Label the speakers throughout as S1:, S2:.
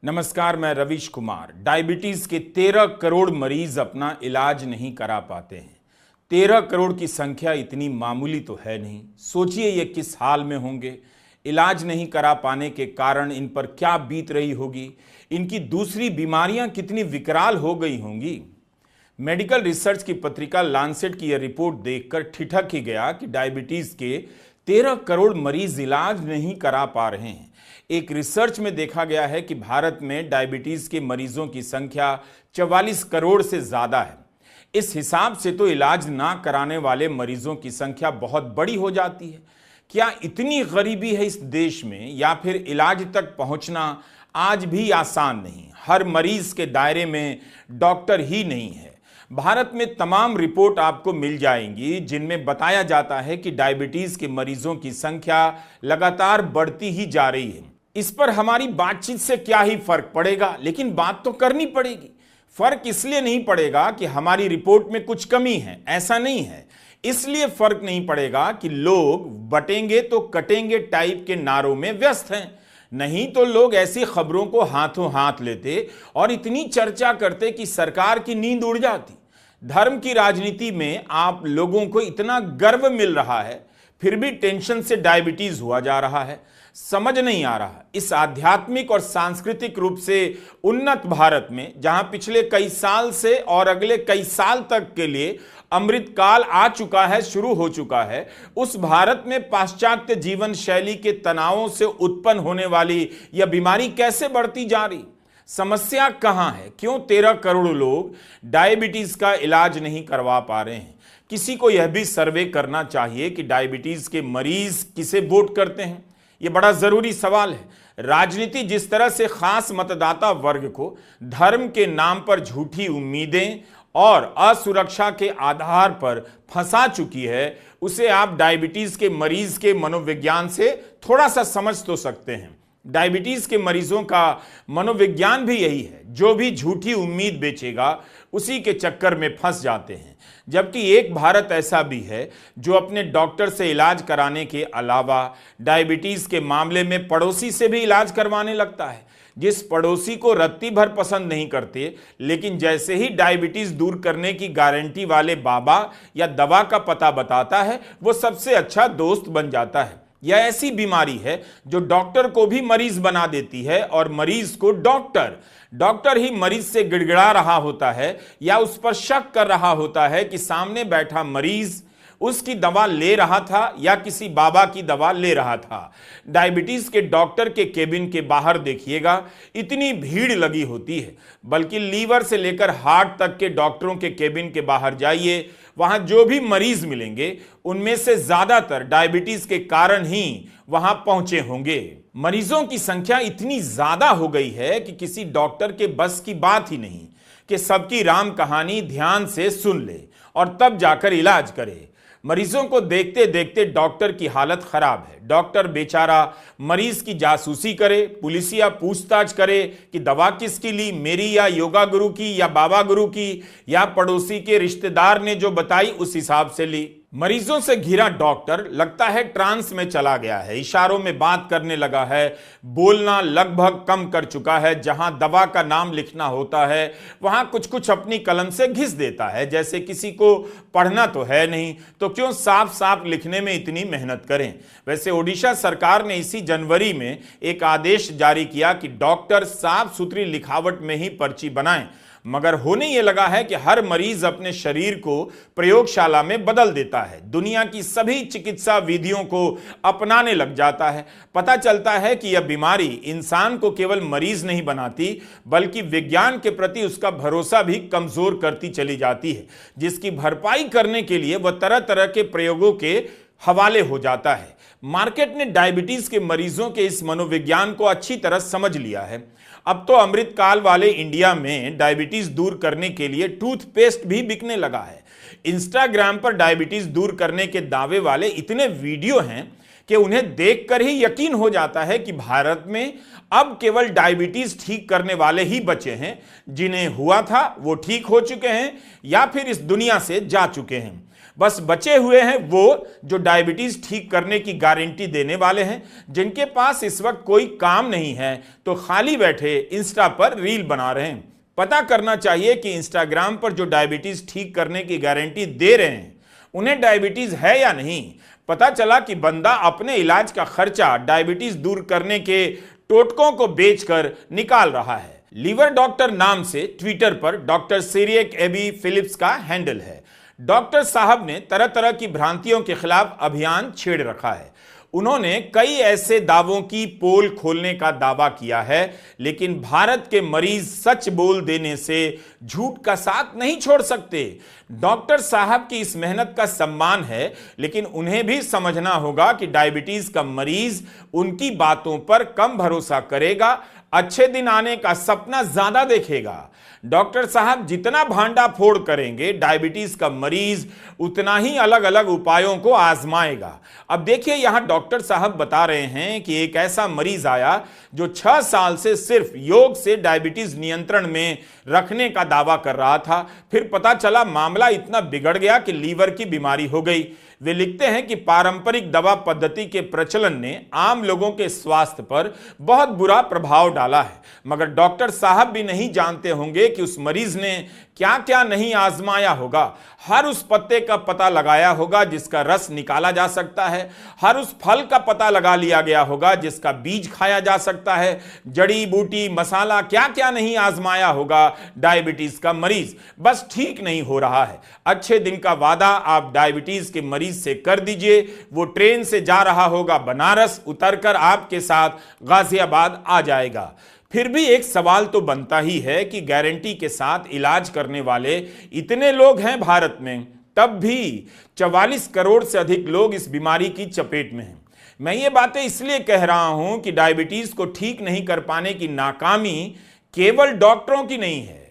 S1: नमस्कार, मैं रवीश कुमार। डायबिटीज के 13 करोड़ मरीज अपना इलाज नहीं करा पाते हैं। 13 करोड़ की संख्या इतनी मामूली तो है नहीं। सोचिए ये किस हाल में होंगे, इलाज नहीं करा पाने के कारण इन पर क्या बीत रही होगी, इनकी दूसरी बीमारियां कितनी विकराल हो गई होंगी। मेडिकल रिसर्च की पत्रिका लांसेट की यह रिपोर्ट देखकर ठिठक ही गया कि डायबिटीज के 13 करोड़ मरीज इलाज नहीं करा पा रहे हैं। एक रिसर्च में देखा गया है कि भारत में डायबिटीज के मरीजों की संख्या 44 करोड़ से ज्यादा है। इस हिसाब से तो इलाज ना कराने वाले मरीजों की संख्या बहुत बड़ी हो जाती है। क्या इतनी गरीबी है इस देश में, या फिर इलाज तक पहुंचना आज भी आसान नहीं? हर मरीज के दायरे में डॉक्टर ही नहीं है। भारत में तमाम रिपोर्ट आपको मिल जाएंगी जिनमें बताया जाता है कि डायबिटीज के मरीजों की संख्या लगातार बढ़ती ही जा रही है। इस पर हमारी बातचीत से क्या ही फर्क पड़ेगा, लेकिन बात तो करनी पड़ेगी। फर्क इसलिए नहीं पड़ेगा कि हमारी रिपोर्ट में कुछ कमी है, ऐसा नहीं है। इसलिए फर्क नहीं पड़ेगा कि लोग बटेंगे तो कटेंगे टाइप के नारों में व्यस्त हैं। नहीं तो लोग ऐसी खबरों को हाथों हाथ लेते और इतनी चर्चा करते कि सरकार की नींद उड़ जाती। धर्म की राजनीति में आप लोगों को इतना गर्व मिल रहा है, फिर भी टेंशन से डायबिटीज हुआ जा रहा है। समझ नहीं आ रहा इस आध्यात्मिक और सांस्कृतिक रूप से उन्नत भारत में, जहां पिछले कई साल से और अगले कई साल तक के लिए अमृत काल आ चुका है, शुरू हो चुका है, उस भारत में पाश्चात्य जीवन शैली के तनावों से उत्पन्न होने वाली यह बीमारी कैसे बढ़ती जा रही? समस्या कहां है? क्यों 13 करोड़ लोग डायबिटीज का इलाज नहीं करवा पा रहे हैं? किसी को यह भी सर्वे करना चाहिए कि डायबिटीज के मरीज किसे वोट करते हैं। यह बड़ा जरूरी सवाल है। राजनीति जिस तरह से खास मतदाता वर्ग को धर्म के नाम पर झूठी उम्मीदें और असुरक्षा के आधार पर फंसा चुकी है, उसे आप डायबिटीज के मरीज के मनोविज्ञान से थोड़ा सा समझ तो सकते हैं। डायबिटीज के मरीजों का मनोविज्ञान भी यही है। जो भी झूठी उम्मीद बेचेगा उसी के चक्कर में फंस जाते हैं। जबकि एक भारत ऐसा भी है जो अपने डॉक्टर से इलाज कराने के अलावा डायबिटीज के मामले में पड़ोसी से भी इलाज करवाने लगता है। जिस पड़ोसी को रत्ती भर पसंद नहीं करते, लेकिन जैसे ही डायबिटीज दूर करने की गारंटी वाले बाबा या दवा का पता बताता है, वो सबसे अच्छा दोस्त बन जाता है। यह ऐसी बीमारी है जो डॉक्टर को भी मरीज बना देती है और मरीज को डॉक्टर ही मरीज से गिड़गिड़ा रहा होता है या उस पर शक कर रहा होता है कि सामने बैठा मरीज उसकी दवा ले रहा था या किसी बाबा की दवा ले रहा था। डायबिटीज के डॉक्टर के केबिन के बाहर देखिएगा, इतनी भीड़ लगी होती है। बल्कि लीवर से लेकर हार्ट तक के डॉक्टरों के केबिन के बाहर जाइए, वहां जो भी मरीज मिलेंगे उनमें से ज्यादातर डायबिटीज के कारण ही वहां पहुंचे होंगे। मरीजों की संख्या इतनी ज्यादा हो गई है कि किसी डॉक्टर के बस की बात ही नहीं कि सबकी राम कहानी ध्यान से सुन ले और तब जाकर इलाज करे। मरीजों को देखते देखते डॉक्टर की हालत खराब है। डॉक्टर बेचारा मरीज की जासूसी करे, पुलिसिया पूछताछ करे कि दवा किसकी ली, मेरी या योगा गुरु की या बाबा गुरु की या पड़ोसी के रिश्तेदार ने जो बताई उस हिसाब से ली। मरीजों से घिरा डॉक्टर लगता है ट्रांस में चला गया है, इशारों में बात करने लगा है, बोलना लगभग कम कर चुका है। जहां दवा का नाम लिखना होता है वहां कुछ कुछ अपनी कलम से घिस देता है, जैसे किसी को पढ़ना तो है नहीं तो क्यों साफ साफ लिखने में इतनी मेहनत करें। वैसे ओडिशा सरकार ने इसी जनवरी में एक आदेश जारी किया कि डॉक्टर साफ सुथरी लिखावट में ही पर्ची बनाएं, मगर होने ये लगा है कि हर मरीज अपने शरीर को प्रयोगशाला में बदल देता है, दुनिया की सभी चिकित्सा विधियों को अपनाने लग जाता है। पता चलता है कि यह बीमारी इंसान को केवल मरीज नहीं बनाती, बल्कि विज्ञान के प्रति उसका भरोसा भी कमजोर करती चली जाती है, जिसकी भरपाई करने के लिए वह तरह तरह के प्रयोगों के हवाले हो जाता है। मार्केट ने डायबिटीज के मरीजों के इस मनोविज्ञान को अच्छी तरह समझ लिया है। अब तो अमृत काल वाले इंडिया में डायबिटीज दूर करने के लिए टूथपेस्ट भी बिकने लगा है। इंस्टाग्राम पर डायबिटीज दूर करने के दावे वाले इतने वीडियो हैं कि उन्हें देखकर ही यकीन हो जाता है कि भारत में अब केवल डायबिटीज ठीक करने वाले ही बचे हैं। जिन्हें हुआ था वो ठीक हो चुके हैं या फिर इस दुनिया से जा चुके हैं। बस बचे हुए हैं वो जो डायबिटीज ठीक करने की गारंटी देने वाले हैं, जिनके पास इस वक्त कोई काम नहीं है तो खाली बैठे इंस्टा पर रील बना रहे हैं। पता करना चाहिए कि इंस्टाग्राम पर जो डायबिटीज ठीक करने की गारंटी दे रहे हैं उन्हें डायबिटीज है या नहीं। पता चला कि बंदा अपने इलाज का खर्चा डायबिटीज दूर करने के टोटकों को बेचकर निकाल रहा है। लीवर डॉक्टर नाम से ट्विटर पर डॉक्टर सिरियक एबी फिलिप्स का हैंडल है। डॉक्टर साहब ने तरह तरह की भ्रांतियों के खिलाफ अभियान छेड़ रखा है। उन्होंने कई ऐसे दावों की पोल खोलने का दावा किया है, लेकिन भारत के मरीज सच बोल देने से झूठ का साथ नहीं छोड़ सकते। डॉक्टर साहब की इस मेहनत का सम्मान है, लेकिन उन्हें भी समझना होगा कि डायबिटीज का मरीज उनकी बातों पर कम भरोसा करेगा, अच्छे दिन आने का सपना ज्यादा देखेगा। डॉक्टर साहब जितना भांडा फोड़ करेंगे, डायबिटीज का मरीज उतना ही अलग अलग उपायों को आजमाएगा। अब देखिए, यहां डॉक्टर साहब बता रहे हैं कि एक ऐसा मरीज आया जो 6 साल से सिर्फ योग से डायबिटीज नियंत्रण में रखने का दावा कर रहा था। फिर पता चला मामला इतना बिगड़ गया कि लीवर की बीमारी हो गई। वे लिखते हैं कि पारंपरिक दवा पद्धति के प्रचलन ने आम लोगों के स्वास्थ्य पर बहुत बुरा प्रभाव डाला है, मगर डॉक्टर साहब भी नहीं जानते होंगे कि उस मरीज ने क्या क्या नहीं आजमाया होगा। हर उस पत्ते का पता लगाया होगा जिसका रस निकाला जा सकता है, हर उस फल का पता लगा लिया गया होगा जिसका बीज खाया जा सकता है, जड़ी बूटी मसाला क्या क्या नहीं आजमाया होगा। डायबिटीज का मरीज बस ठीक नहीं हो रहा है। अच्छे दिन का वादा आप डायबिटीज के मरीज से कर दीजिए, वो ट्रेन से जा रहा होगा बनारस, उतरकर आपके साथ गाजियाबाद आ जाएगा। फिर भी एक सवाल तो बनता ही है कि गारंटी के साथ इलाज करने वाले इतने लोग हैं भारत में, तब भी 44 करोड़ से अधिक लोग इस बीमारी की चपेट में हैं। मैं ये बातें इसलिए कह रहा हूं कि डायबिटीज को ठीक नहीं कर पाने की नाकामी केवल डॉक्टरों की नहीं है,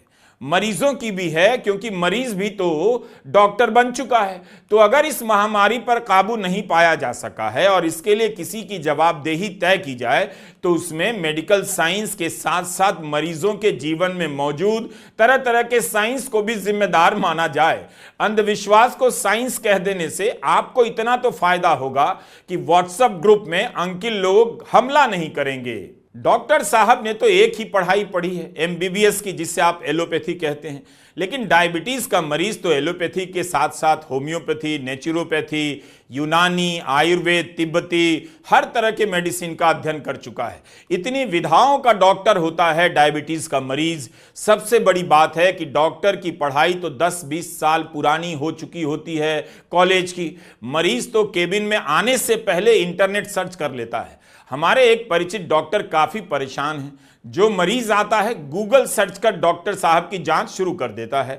S1: मरीजों की भी है, क्योंकि मरीज भी तो डॉक्टर बन चुका है। तो अगर इस महामारी पर काबू नहीं पाया जा सका है और इसके लिए किसी की जवाबदेही तय की जाए, तो उसमें मेडिकल साइंस के साथ साथ मरीजों के जीवन में मौजूद तरह तरह के साइंस को भी जिम्मेदार माना जाए। अंधविश्वास को साइंस कह देने से आपको इतना तो फायदा होगा कि व्हाट्सएप ग्रुप में अंकिल लोग हमला नहीं करेंगे। डॉक्टर साहब ने तो एक ही पढ़ाई पढ़ी है, एमबीबीएस की, जिसे आप एलोपैथी कहते हैं, लेकिन डायबिटीज का मरीज तो एलोपैथी के साथ साथ होम्योपैथी, नेचुरोपैथी, यूनानी, आयुर्वेद, तिब्बती, हर तरह के मेडिसिन का अध्ययन कर चुका है। इतनी विधाओं का डॉक्टर होता है डायबिटीज का मरीज। सबसे बड़ी बात है कि डॉक्टर की पढ़ाई तो 10-20 साल पुरानी हो चुकी होती है कॉलेज की। मरीज तो केबिन में आने से पहले इंटरनेट सर्च कर लेता है। हमारे एक परिचित डॉक्टर काफी परेशान हैं। जो मरीज आता है गूगल सर्च कर डॉक्टर साहब की जांच शुरू कर देता है।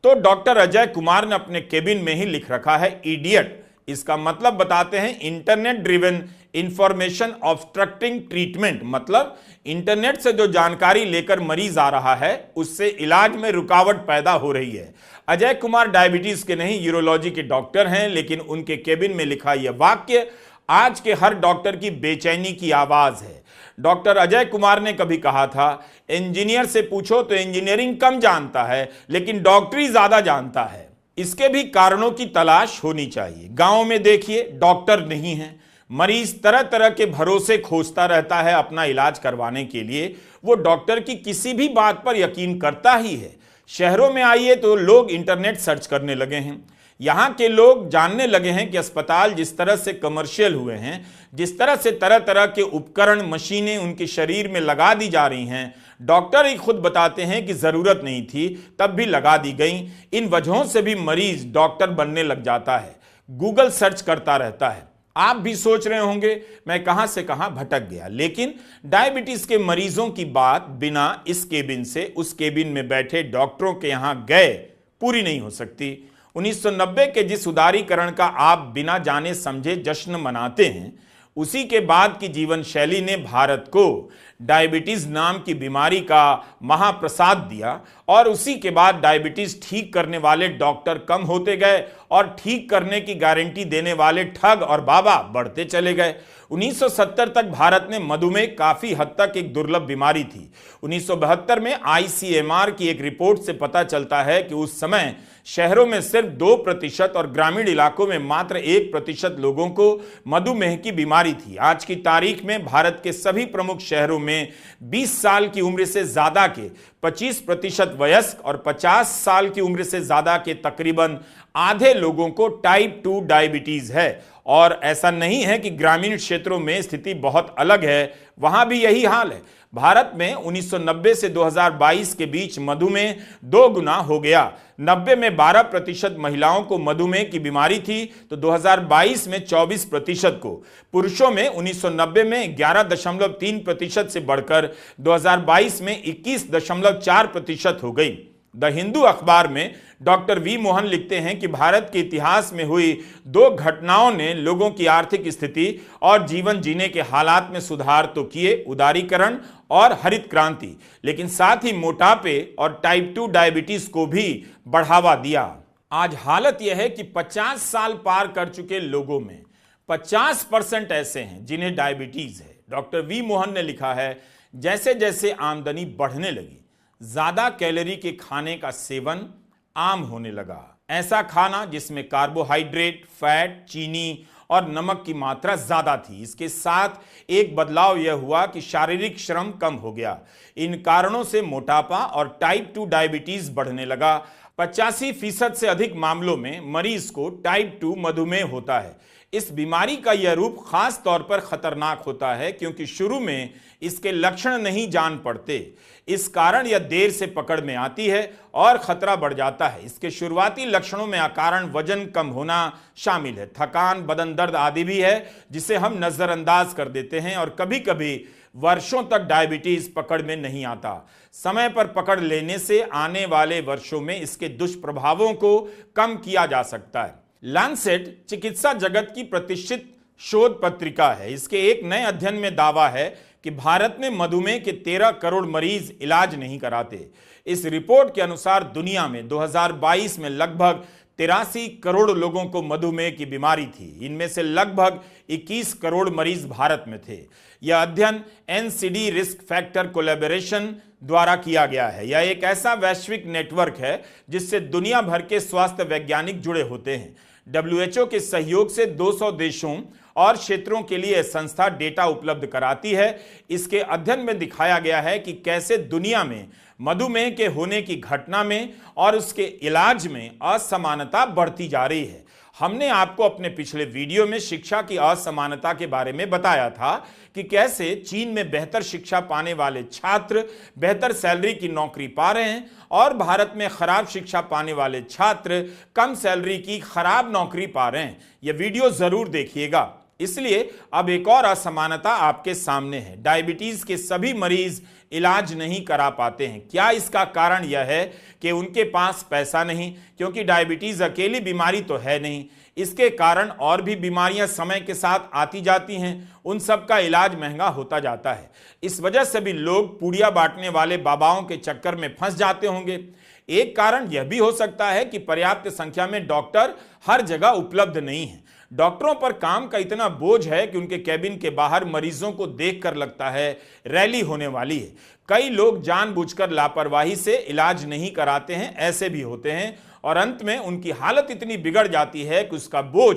S1: तो डॉक्टर अजय कुमार ने अपने केबिन में ही लिख रखा है इडियट। इसका मतलब बताते हैं internet driven information obstructing treatment, मतलब इंटरनेट से जो जानकारी लेकर मरीज आ रहा है उससे इलाज में रुकावट पैदा हो रही है। अजय कुमार डायबिटीज के नहीं, यूरोलॉजी के डॉक्टर हैं, लेकिन उनके केबिन में लिखा यह वाक्य आज के हर डॉक्टर की बेचैनी की आवाज है। डॉक्टर अजय कुमार ने कभी कहा था, इंजीनियर से पूछो तो इंजीनियरिंग कम जानता है लेकिन डॉक्टरी ज्यादा जानता है। इसके भी कारणों की तलाश होनी चाहिए। गांव में देखिए डॉक्टर नहीं है, मरीज तरह तरह के भरोसे खोजता रहता है अपना इलाज करवाने के लिए। वो डॉक्टर की किसी भी बात पर यकीन करता ही है। शहरों में आइए तो लोग इंटरनेट सर्च करने लगे हैं। यहां के लोग जानने लगे हैं कि अस्पताल जिस तरह से कमर्शियल हुए हैं, जिस तरह से तरह तरह के उपकरण, मशीनें उनके शरीर में लगा दी जा रही हैं, डॉक्टर ही खुद बताते हैं कि जरूरत नहीं थी तब भी लगा दी गई। इन वजहों से भी मरीज डॉक्टर बनने लग जाता है, गूगल सर्च करता रहता है। आप भी सोच रहे होंगे मैं कहां से कहां भटक गया, लेकिन डायबिटीज के मरीजों की बात बिना इस केबिन से उस केबिन में बैठे डॉक्टरों के यहां गए पूरी नहीं हो सकती। 1990 के जिस उदारीकरण का आप बिना जाने समझे जश्न मनाते हैं, उसी के बाद की जीवन शैली ने भारत को डायबिटीज नाम की बीमारी का महाप्रसाद दिया और उसी के बाद डायबिटीज ठीक करने वाले डॉक्टर कम होते गए और ठीक करने की गारंटी देने वाले ठग और बाबा बढ़ते चले गए। 1970 तक भारत में मधुमेह काफी हद तक एक दुर्लभ बीमारी थी। 1972 में ICMR की एक रिपोर्ट से पता चलता है कि उस समय शहरों में सिर्फ 2% और ग्रामीण इलाकों में मात्र 1% लोगों को मधुमेह की बीमारी थी। आज की तारीख में भारत के सभी प्रमुख शहरों में 20 साल की उम्र से ज्यादा के 25% वयस्क और 50 साल की उम्र से ज्यादा के तकरीबन आधे लोगों को टाइप 2 डायबिटीज है। और ऐसा नहीं है कि ग्रामीण क्षेत्रों में स्थिति बहुत अलग है, वहां भी यही हाल है। भारत में 1990 से 2022 के बीच मधुमेह 2 गुना हो गया। 90 में 12% महिलाओं को मधुमेह की बीमारी थी तो 2022 में 24% को। पुरुषों में 1990 में 11.3% से बढ़कर 2022 में 21.4% हो गई। द हिंदू अखबार में डॉक्टर वी मोहन लिखते हैं कि भारत के इतिहास में हुई 2 घटनाओं ने लोगों की आर्थिक स्थिति और जीवन जीने के हालात में सुधार तो किए, उदारीकरण और हरित क्रांति, लेकिन साथ ही मोटापे और टाइप 2 डायबिटीज को भी बढ़ावा दिया। आज हालत यह है कि 50 साल पार कर चुके लोगों में 50% ऐसे हैं जिन्हें डायबिटीज है। डॉक्टर वी मोहन ने लिखा है, जैसे जैसे आमदनी बढ़ने लगी, ज्यादा कैलोरी के खाने का सेवन आम होने लगा। ऐसा खाना जिसमें कार्बोहाइड्रेट, फैट, चीनी और नमक की मात्रा ज्यादा थी। इसके साथ एक बदलाव यह हुआ कि शारीरिक श्रम कम हो गया। इन कारणों से मोटापा और टाइप 2 डायबिटीज बढ़ने लगा। 85% से अधिक मामलों में मरीज को टाइप 2 मधुमेह होता है। इस बीमारी का यह रूप खास तौर पर खतरनाक होता है क्योंकि शुरू में इसके लक्षण नहीं जान पड़ते। इस कारण यह देर से पकड़ में आती है और खतरा बढ़ जाता है। इसके शुरुआती लक्षणों में अकारण वजन कम होना शामिल है, थकान, बदन दर्द आदि भी है जिसे हम नजरअंदाज कर देते हैं और कभी कभी वर्षों तक डायबिटीज पकड़ में नहीं आता। समय पर पकड़ लेने से आने वाले वर्षों में इसके दुष्प्रभावों को कम किया जा सकता है। लैंसेट चिकित्सा जगत की प्रतिष्ठित शोध पत्रिका है। इसके एक नए अध्ययन में दावा है कि भारत में मधुमेह के 13 करोड़ मरीज इलाज नहीं कराते। इस रिपोर्ट के अनुसार दुनिया में 2022 में लगभग 83 करोड़ लोगों को मधुमेह की बीमारी थी। इनमें से लगभग 21 करोड़ मरीज भारत में थे। यह अध्ययन NCD रिस्क फैक्टर कोलैबोरेशन द्वारा किया गया है। यह एक ऐसा वैश्विक नेटवर्क है जिससे दुनिया भर के स्वास्थ्य वैज्ञानिक जुड़े होते हैं। WHO के सहयोग से 200 देशों और क्षेत्रों के लिए संस्था डेटा उपलब्ध कराती है। इसके अध्ययन में दिखाया गया है कि कैसे दुनिया में मधुमेह के होने की घटना में और उसके इलाज में असमानता बढ़ती जा रही है। हमने आपको अपने पिछले वीडियो में शिक्षा की असमानता के बारे में बताया था कि कैसे चीन में बेहतर शिक्षा पाने वाले छात्र बेहतर सैलरी की नौकरी पा रहे हैं और भारत में खराब शिक्षा पाने वाले छात्र कम सैलरी की खराब नौकरी पा रहे हैं। यह वीडियो जरूर देखिएगा। इसलिए अब एक और असमानता आपके सामने है। डायबिटीज के सभी मरीज इलाज नहीं करा पाते हैं। क्या इसका कारण यह है कि उनके पास पैसा नहीं? क्योंकि डायबिटीज अकेली बीमारी तो है नहीं, इसके कारण और भी बीमारियां समय के साथ आती जाती हैं। उन सब का इलाज महंगा होता जाता है। इस वजह से भी लोग पूड़िया बांटने वाले बाबाओं के चक्कर में फंस जाते होंगे। एक कारण यह भी हो सकता है कि पर्याप्त संख्या में डॉक्टर हर जगह उपलब्ध नहीं है। डॉक्टरों पर काम का इतना बोझ है कि उनके कैबिन के बाहर मरीजों को देखकर लगता है रैली होने वाली है। कई लोग जानबूझकर लापरवाही से इलाज नहीं कराते हैं, ऐसे भी होते हैं और अंत में उनकी हालत इतनी बिगड़ जाती है कि उसका बोझ,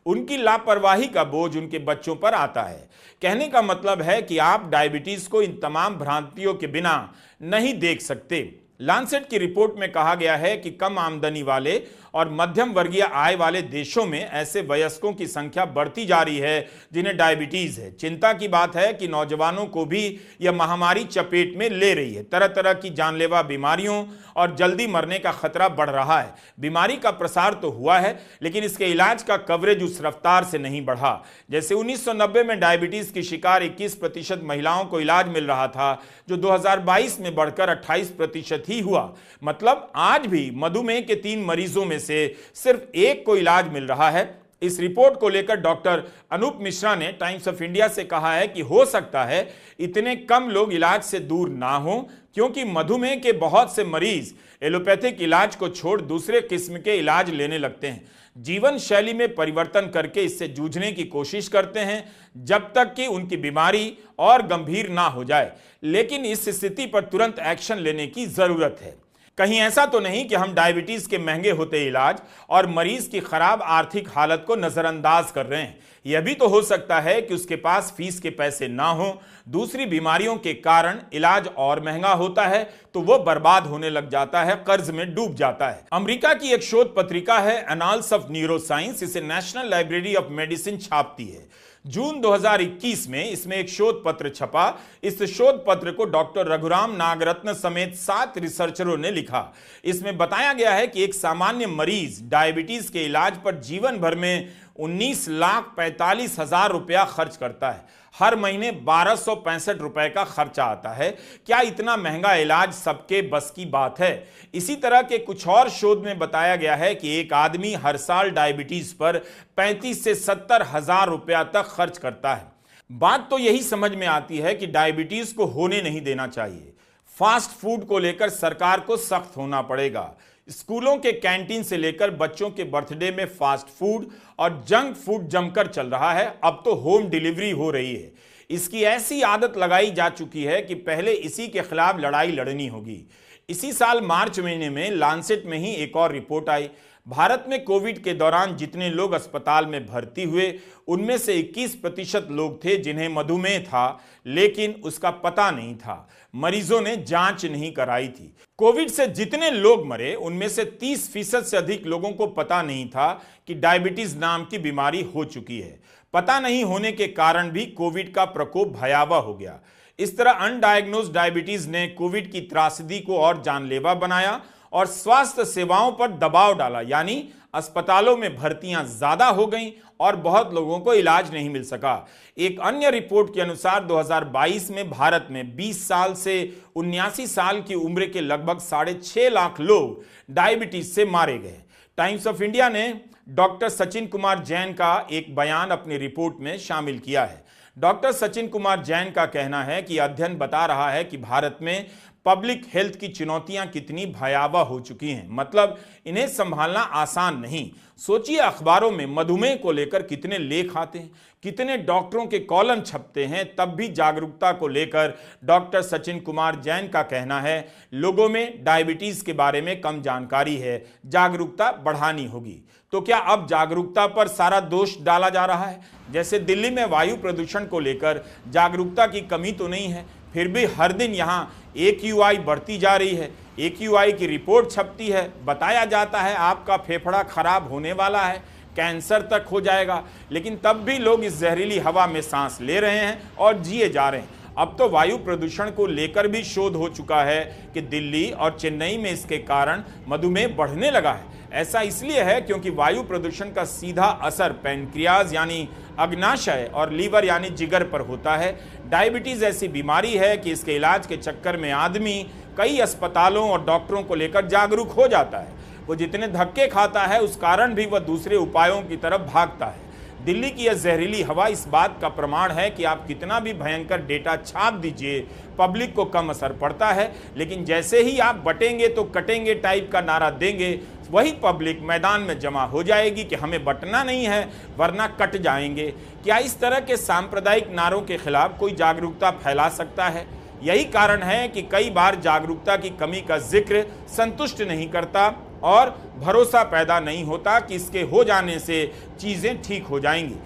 S1: उनकी लापरवाही का बोझ उनके बच्चों पर आता है। कहने का मतलब है कि आप डायबिटीज को इन तमाम भ्रांतियों के बिना नहीं देख सकते। लांसेट की रिपोर्ट में कहा गया है कि कम आमदनी वाले और मध्यम वर्गीय आय वाले देशों में ऐसे वयस्कों की संख्या बढ़ती जा रही है जिन्हें डायबिटीज है। चिंता की बात है कि नौजवानों को भी यह महामारी चपेट में ले रही है। तरह तरह की जानलेवा बीमारियों और जल्दी मरने का खतरा बढ़ रहा है। बीमारी का प्रसार तो हुआ है लेकिन इसके इलाज का कवरेज उस रफ्तार से नहीं बढ़ा। जैसे 1990 में डायबिटीज की शिकार 21% महिलाओं को इलाज मिल रहा था, जो 2022 में बढ़कर 28% ही हुआ। मतलब आज भी मधुमेह के 3 मरीजों में से सिर्फ 1 को इलाज मिल रहा है। इस रिपोर्ट को लेकर डॉक्टर अनूप मिश्रा ने टाइम्स ऑफ इंडिया से कहा है कि हो सकता है इतने कम लोग इलाज से दूर ना हो क्योंकि मधुमेह के बहुत से मरीज एलोपैथिक इलाज को छोड़ दूसरे किस्म के इलाज लेने लगते हैं, जीवन शैली में परिवर्तन करके इससे जूझने की कोशिश करते हैं जब तक कि उनकी बीमारी और गंभीर ना हो जाए। लेकिन इस स्थिति पर तुरंत एक्शन लेने की जरूरत है। कहीं ऐसा तो नहीं कि हम डायबिटीज के महंगे होते इलाज और मरीज की खराब आर्थिक हालत को नजरअंदाज कर रहे हैं। यह भी तो हो सकता है कि उसके पास फीस के पैसे ना हो, दूसरी बीमारियों के कारण इलाज और महंगा होता है तो वो बर्बाद होने लग जाता है, कर्ज में डूब जाता है। अमेरिका की एक शोध पत्रिका है एनाल्स ऑफ न्यूरोसाइंस, इसे नेशनल लाइब्रेरी ऑफ मेडिसिन छापती है। जून 2021 में इसमें एक शोध पत्र छपा। इस शोध पत्र को डॉक्टर रघुराम नागरत्न समेत 7 रिसर्चरों ने लिखा। इसमें बताया गया है कि एक सामान्य मरीज डायबिटीज के इलाज पर जीवन भर में 19,45,000 रुपया खर्च करता है। हर महीने 1,265 रुपए का खर्चा आता है। क्या इतना महंगा इलाज सबके बस की बात है? इसी तरह के कुछ और शोध में बताया गया है कि एक आदमी हर साल डायबिटीज पर 35 से 70 हजार रुपया तक खर्च करता है। बात तो यही समझ में आती है कि डायबिटीज को होने नहीं देना चाहिए। फास्ट फूड को लेकर सरकार को सख्त होना पड़ेगा। स्कूलों के कैंटीन से लेकर बच्चों के बर्थडे में फास्ट फूड और जंक फूड जमकर चल रहा है। अब तो होम डिलीवरी हो रही है। इसकी ऐसी आदत लगाई जा चुकी है कि पहले इसी के खिलाफ लड़ाई लड़नी होगी। इसी साल मार्च महीने में लांसेट में ही एक और रिपोर्ट आई। भारत में कोविड के दौरान जितने लोग अस्पताल में भर्ती हुए उनमें से 21% लोग थे जिन्हें मधुमेह था, लेकिन उसका पता नहीं था। मरीजों ने जांच नहीं कराई थी। कोविड से जितने लोग मरे उनमें से 30% से अधिक लोगों को पता नहीं था कि डायबिटीज नाम की बीमारी हो चुकी है। पता नहीं होने के कारण भी कोविड का प्रकोप भयावह हो गया। इस तरह अनडायग्नोज्ड डायबिटीज ने कोविड की त्रासदी को और जानलेवा बनाया और स्वास्थ्य सेवाओं पर दबाव डाला, यानी अस्पतालों में भर्तियां ज्यादा हो गईं और बहुत लोगों को इलाज नहीं मिल सका। एक अन्य रिपोर्ट के अनुसार 2022 में भारत में 20 साल से 79 साल की उम्र के लगभग 6.5 लाख लोग डायबिटीज से मारे गए। टाइम्स ऑफ इंडिया ने डॉक्टर सचिन कुमार जैन का एक बयान अपनी रिपोर्ट में शामिल किया है। डॉक्टर सचिन कुमार जैन का कहना है कि अध्ययन बता रहा है कि भारत में पब्लिक हेल्थ की चुनौतियां कितनी भयावह हो चुकी हैं, मतलब इन्हें संभालना आसान नहीं। सोचिए, अखबारों में मधुमेह को लेकर कितने लेख आते हैं, कितने डॉक्टरों के कॉलम छपते हैं, तब भी जागरूकता को लेकर डॉक्टर सचिन कुमार जैन का कहना है लोगों में डायबिटीज के बारे में कम जानकारी है, जागरूकता बढ़ानी होगी। तो क्या अब जागरूकता पर सारा दोष डाला जा रहा है? जैसे दिल्ली में वायु प्रदूषण को लेकर जागरूकता की कमी तो नहीं है, फिर भी हर दिन यहाँ AQI बढ़ती जा रही है। AQI की रिपोर्ट छपती है, बताया जाता है आपका फेफड़ा खराब होने वाला है, कैंसर तक हो जाएगा, लेकिन तब भी लोग इस जहरीली हवा में सांस ले रहे हैं और जिए जा रहे हैं। अब तो वायु प्रदूषण को लेकर भी शोध हो चुका है कि दिल्ली और चेन्नई में इसके कारण मधुमेह बढ़ने लगा है। ऐसा इसलिए है क्योंकि वायु प्रदूषण का सीधा असर पैनक्रियाज यानी अग्नाशय और लीवर यानी जिगर पर होता है। डायबिटीज ऐसी बीमारी है कि इसके इलाज के चक्कर में आदमी कई अस्पतालों और डॉक्टरों को लेकर जागरूक हो जाता है। वो जितने धक्के खाता है उस कारण भी वह दूसरे उपायों की तरफ भागता है। दिल्ली की यह जहरीली हवा इस बात का प्रमाण है कि आप कितना भी भयंकर डेटा छाप दीजिए, पब्लिक को कम असर पड़ता है, लेकिन जैसे ही आप बटेंगे तो कटेंगे टाइप का नारा देंगे, वही पब्लिक मैदान में जमा हो जाएगी कि हमें बटना नहीं है वरना कट जाएंगे। क्या इस तरह के सांप्रदायिक नारों के खिलाफ कोई जागरूकता फैला सकता है? यही कारण है कि कई बार जागरूकता की कमी का जिक्र संतुष्ट नहीं करता और भरोसा पैदा नहीं होता कि इसके हो जाने से चीजें ठीक हो जाएंगी।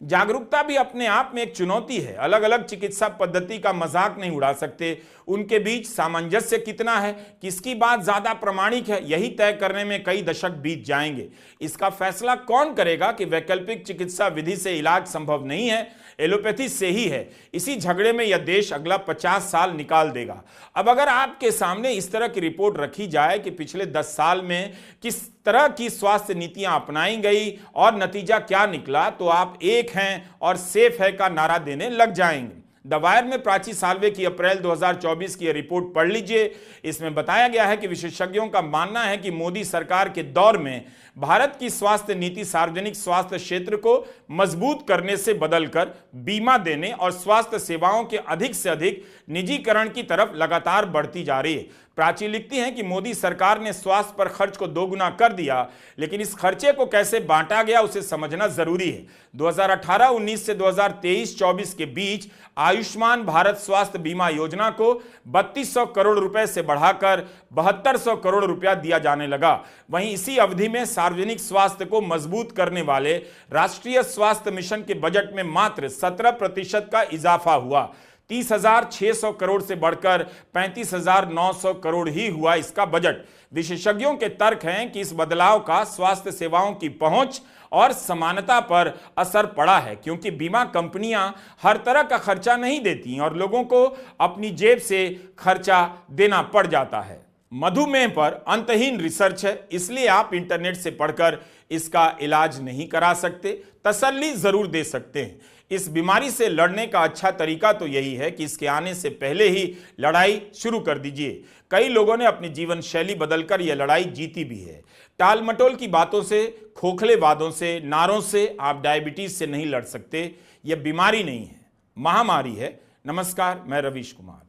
S1: जागरूकता भी अपने आप में एक चुनौती है। अलग अलग चिकित्सा पद्धति का मजाक नहीं उड़ा सकते। उनके बीच सामंजस्य कितना है, किसकी बात ज्यादा प्रामाणिक है, यही तय करने में कई दशक बीत जाएंगे। इसका फैसला कौन करेगा कि वैकल्पिक चिकित्सा विधि से इलाज संभव नहीं है, एलोपैथी से ही है? इसी झगड़े में यह देश अगला 50 साल निकाल देगा। अब अगर आपके सामने इस तरह की रिपोर्ट रखी जाए कि पिछले 10 साल में किस तरह की स्वास्थ्य नीतियां अपनाई गई और नतीजा क्या निकला, तो आप एक हैं और सेफ है का नारा देने लग जाएंगे। द वायर में प्राची साल्वे की अप्रैल 2024 की रिपोर्ट पढ़ लीजिए। इसमें बताया गया है कि विशेषज्ञों का मानना है कि मोदी सरकार के दौर में भारत की स्वास्थ्य नीति सार्वजनिक स्वास्थ्य क्षेत्र को मजबूत करने से बदलकर बीमा देने और स्वास्थ्य सेवाओं के अधिक से अधिक निजीकरण की तरफ लगातार बढ़ती जा रही है। प्राची लिखती हैं कि मोदी सरकार ने स्वास्थ्य पर खर्च को दोगुना कर दिया, लेकिन इस खर्चे को कैसे बांटा गया उसे समझना जरूरी है। 2018-19 से 2023-24 के बीच आयुष्मान भारत स्वास्थ्य बीमा योजना को 3200 करोड़ रुपए से बढ़ाकर 7200 करोड़ रुपया दिया जाने लगा। वहीं इसी अवधि में सार्वजनिक स्वास्थ्य को मजबूत करने वाले राष्ट्रीय स्वास्थ्य मिशन के बजट में मात्र 17% का इजाफा हुआ। 30,600 करोड़ से बढ़कर 35,900 करोड़ ही हुआ इसका बजट। विशेषज्ञों के तर्क हैं कि इस बदलाव का स्वास्थ्य सेवाओं की पहुंच और समानता पर असर पड़ा है, क्योंकि बीमा कंपनियां हर तरह का खर्चा नहीं देती और लोगों को अपनी जेब से खर्चा देना पड़ जाता है। मधुमेह पर अंतहीन रिसर्च है, इसलिए आप इंटरनेट से पढ़कर इसका इलाज नहीं करा सकते, तसल्ली जरूर दे सकते हैं। इस बीमारी से लड़ने का अच्छा तरीका तो यही है कि इसके आने से पहले ही लड़ाई शुरू कर दीजिए। कई लोगों ने अपनी जीवन शैली बदलकर यह लड़ाई जीती भी है। टाल मटोल की बातों से, खोखले वादों से, नारों से आप डायबिटीज से नहीं लड़ सकते। यह बीमारी नहीं है, महामारी है। नमस्कार, मैं रवीश कुमार।